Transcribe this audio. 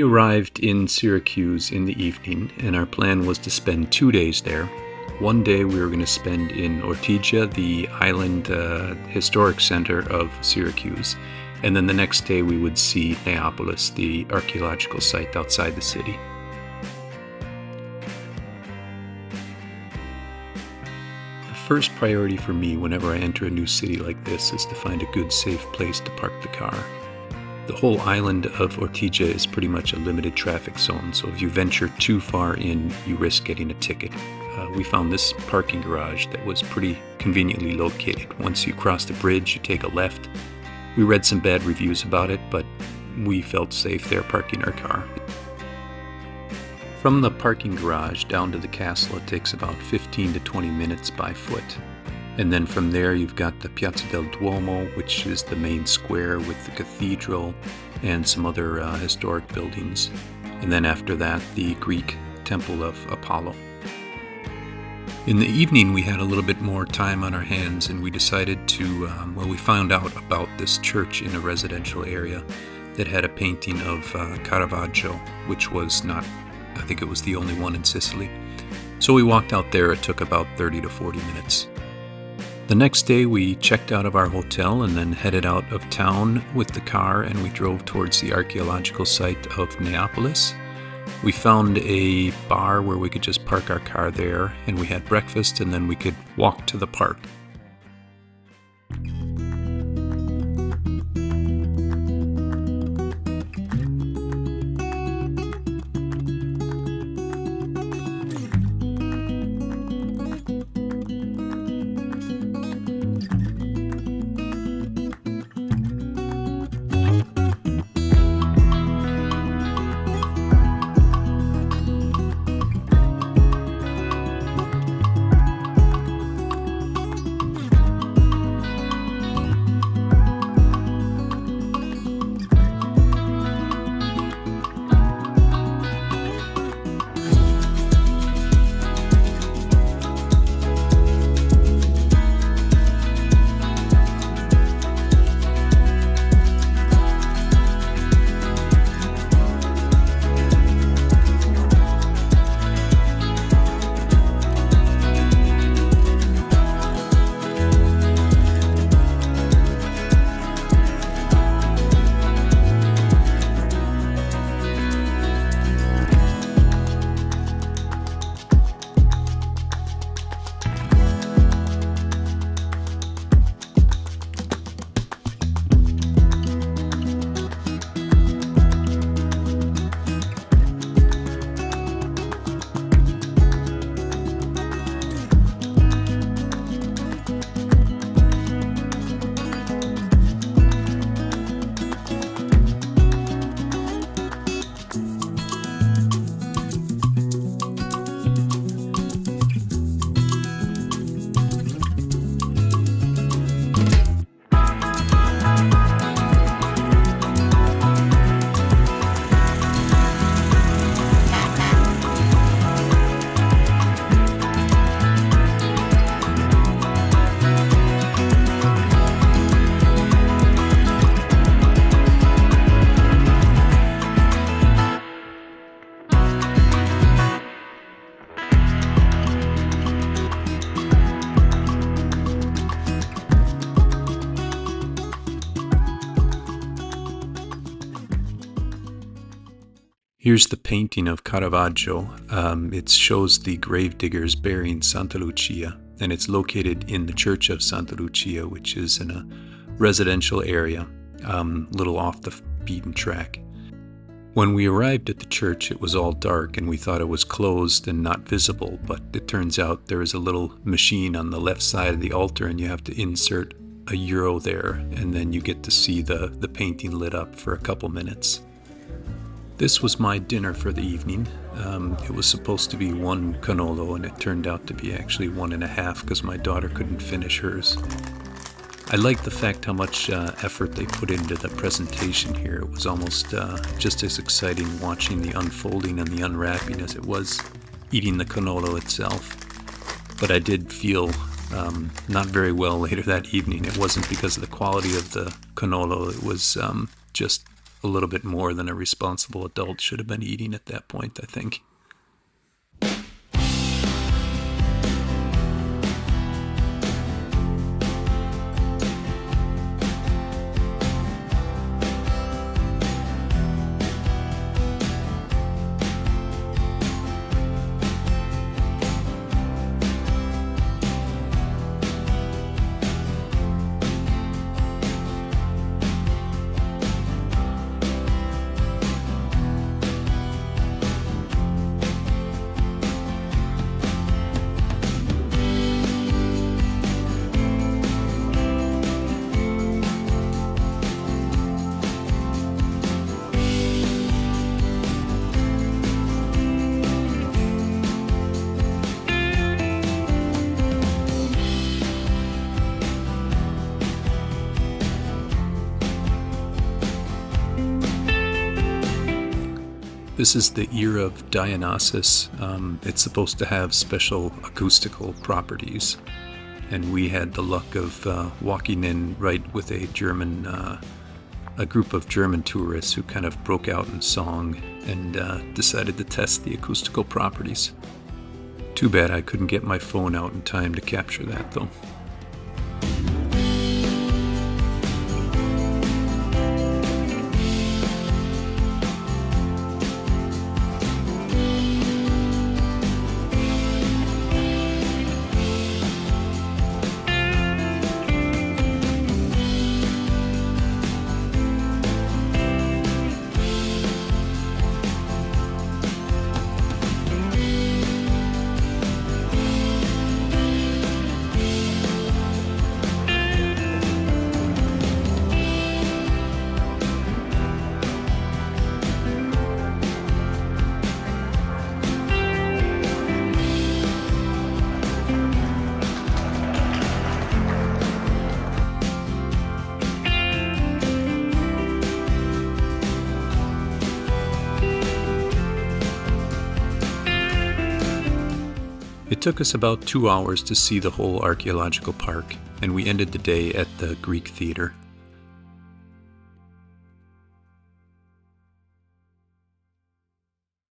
We arrived in Syracuse in the evening, and our plan was to spend 2 days there. One day we were going to spend in Ortigia, the island historic center of Syracuse, and then the next day we would see Neapolis, the archaeological site outside the city. The first priority for me whenever I enter a new city like this is to find a good, safe place to park the car. The whole island of Ortigia is pretty much a limited traffic zone, so if you venture too far in, you risk getting a ticket. We found this parking garage that was pretty conveniently located. Once you cross the bridge, you take a left. We read some bad reviews about it, but we felt safe there parking our car. From the parking garage down to the castle, it takes about 15 to 20 minutes by foot. And then from there you've got the Piazza del Duomo, which is the main square with the cathedral and some other historic buildings. And then after that, the Greek Temple of Apollo. In the evening we had a little bit more time on our hands, and we decided to, we found out about this church in a residential area that had a painting of Caravaggio, which was not, I think it was the only one in Sicily. So we walked out there. It took about 30 to 40 minutes. The next day we checked out of our hotel and then headed out of town with the car, and we drove towards the archaeological site of Neapolis. We found a bar where we could just park our car there, and we had breakfast, and then we could walk to the park. Here's the painting of Caravaggio. It shows the gravediggers burying Santa Lucia, and it's located in the church of Santa Lucia, which is in a residential area, a little off the beaten track. When we arrived at the church, it was all dark, and we thought it was closed and not visible, but it turns out there is a little machine on the left side of the altar, and you have to insert a euro there, and then you get to see the painting lit up for a couple minutes. This was my dinner for the evening. It was supposed to be 1 cannolo, and it turned out to be actually 1.5 because my daughter couldn't finish hers. I like the fact how much effort they put into the presentation here. It was almost just as exciting watching the unfolding and the unwrapping as it was eating the cannolo itself. But I did feel not very well later that evening. It wasn't because of the quality of the cannolo, it was just a little bit more than a responsible adult should have been eating at that point, I think. This is the ear of Dionysus. It's supposed to have special acoustical properties, and we had the luck of walking in right with a group of German tourists who kind of broke out in song and decided to test the acoustical properties. Too bad I couldn't get my phone out in time to capture that, though. It took us about 2 hours to see the whole archaeological park, and we ended the day at the Greek Theater.